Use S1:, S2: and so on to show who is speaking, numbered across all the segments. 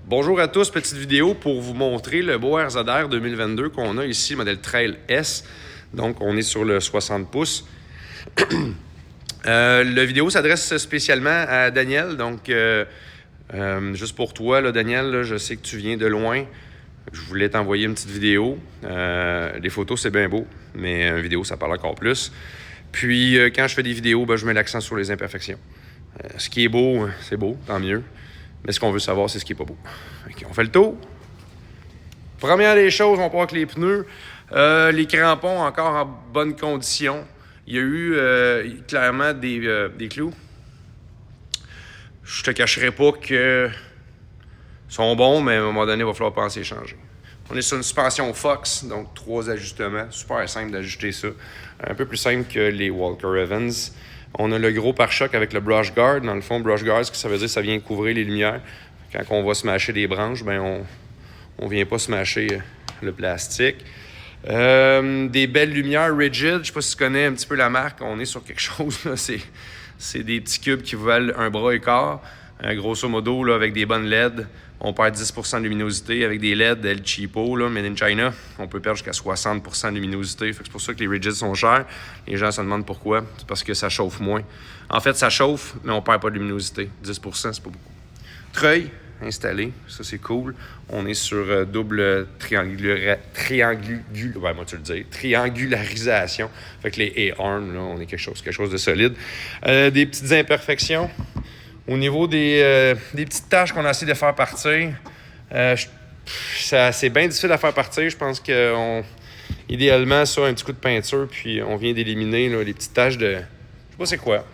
S1: Bonjour à tous, petite vidéo pour vous montrer le beau RZR 2022 qu'on a ici, modèle Trail S. Donc, on est sur le 60 pouces. La vidéo s'adresse spécialement à Daniel. Donc, juste pour toi, là, Daniel, là, je sais que tu viens de loin. Je voulais t'envoyer une petite vidéo. Les photos, c'est bien beau, mais une vidéo, ça parle encore plus. Puis, quand je fais des vidéos, je mets l'accent sur les imperfections. Ce qui est beau, c'est beau, tant mieux. Mais ce qu'on veut savoir, c'est ce qui n'est pas beau. Okay, on fait le tour. Première des choses, on part avec les pneus. Les crampons, encore en bonne condition. Il y a eu clairement des clous. Je te cacherai pas qu'ils sont bons, mais à un moment donné, il va falloir penser à changer. On est sur une suspension Fox, donc 3 ajustements. Super simple d'ajuster ça. Un peu plus simple que les Walker Evans. On a le gros pare-choc avec le brush guard. Dans le fond, brush guard, ce que ça veut dire, ça vient couvrir les lumières. Quand on va smasher des branches, on ne vient pas smasher le plastique. Des belles lumières rigid. Je ne sais pas si tu connais un petit peu la marque. On est sur quelque chose, là. C'est des petits cubes qui valent un bras et quart. Grosso modo, là, avec des bonnes LED, on perd 10% de luminosité. Avec des LED El Cheapo, là, Made in China, on peut perdre jusqu'à 60% de luminosité. C'est pour ça que les rigids sont chers. Les gens se demandent pourquoi. C'est parce que ça chauffe moins. En fait, ça chauffe, mais on perd pas de luminosité. 10%, c'est pas beaucoup. Treuil installé, ça c'est cool. On est sur double triangularisation. Fait que les A-arms, là, on est quelque chose de solide. Des petites imperfections. Au niveau des petites tâches qu'on a essayé de faire partir, c'est bien difficile à faire partir. Je pense idéalement, ça, un petit coup de peinture, puis on vient d'éliminer là, les petites taches de... Je sais pas c'est quoi.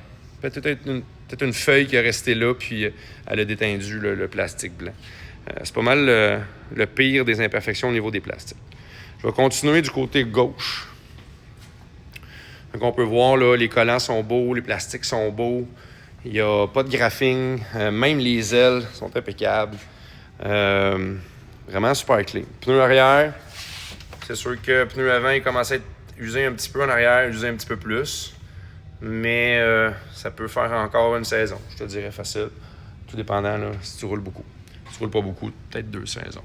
S1: Peut-être une feuille qui est restée là, puis elle a détendu le plastique blanc. C'est pas mal le pire des imperfections au niveau des plastiques. Je vais continuer du côté gauche. Donc on peut voir, là, les collants sont beaux, les plastiques sont beaux. Il n'y a pas de graphing. Même les ailes sont impeccables. Vraiment super clean. Pneu arrière, c'est sûr que pneu avant, il commence à être usé un petit peu en arrière, usé un petit peu plus. Mais ça peut faire encore une saison, je te dirais facile. Tout dépendant là, si tu roules beaucoup. Si tu roules pas beaucoup, peut-être 2 saisons.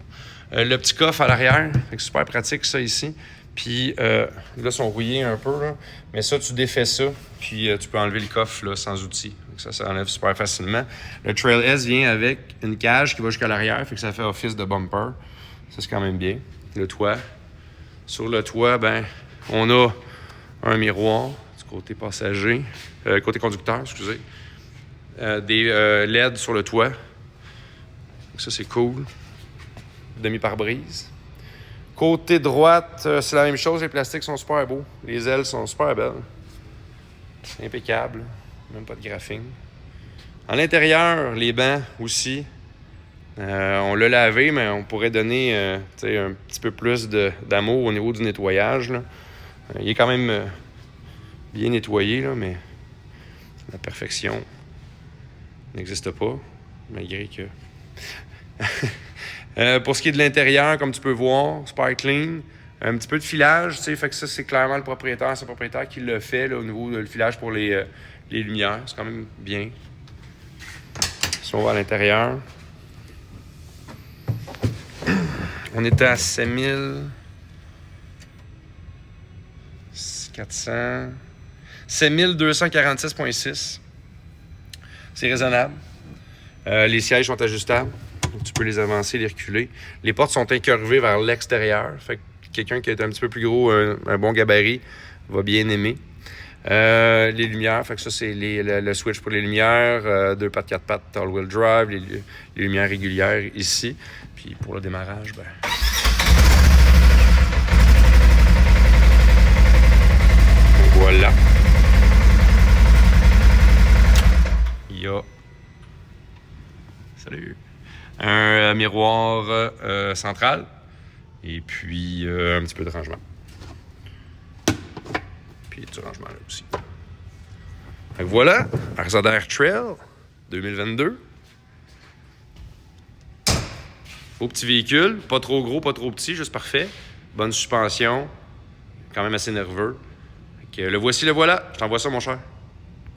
S1: Le petit coffre à l'arrière, c'est super pratique ça ici. Puis là, ils sont rouillés un peu, là. Mais ça, tu défais ça, puis tu peux enlever le coffre là, sans outil. Donc ça enlève super facilement. Le Trail S vient avec une cage qui va jusqu'à l'arrière, fait que ça fait office de bumper. Ça, c'est quand même bien. Le toit. Sur le toit, on a un miroir du côté passager, côté conducteur, excusez. Des LED sur le toit. Donc ça, c'est cool. Demi-pare-brise. Côté droite, c'est la même chose. Les plastiques sont super beaux. Les ailes sont super belles. Impeccable. Même pas de graphing. À l'intérieur, les bancs aussi. On l'a lavé, mais on pourrait donner un petit peu plus d'amour au niveau du nettoyage. Là. Il est quand même bien nettoyé, là, mais la perfection n'existe pas, malgré que... pour ce qui est de l'intérieur, comme tu peux voir, super clean. Un petit peu de filage, fait que ça, c'est clairement c'est le propriétaire qui le fait là, au niveau du filage pour les lumières. C'est quand même bien. Si on va à l'intérieur, on était à 7246,6. C'est raisonnable. Les sièges sont ajustables. Tu peux les avancer, les reculer. Les portes sont incurvées vers l'extérieur. Fait que quelqu'un qui est un petit peu plus gros, un bon gabarit, va bien aimer. Les lumières, fait que ça, c'est le switch pour les lumières. 2 pattes, 4 pattes, all-wheel drive. Les lumières régulières ici. Puis pour le démarrage, voilà. Il y a... Salut! Un miroir central et puis un petit peu de rangement. Puis du rangement là aussi. Donc voilà, RZR Trail 2022. Beau petit véhicule, pas trop gros, pas trop petit, juste parfait. Bonne suspension, quand même assez nerveux. Donc, le voici, le voilà. Je t'envoie ça, mon cher.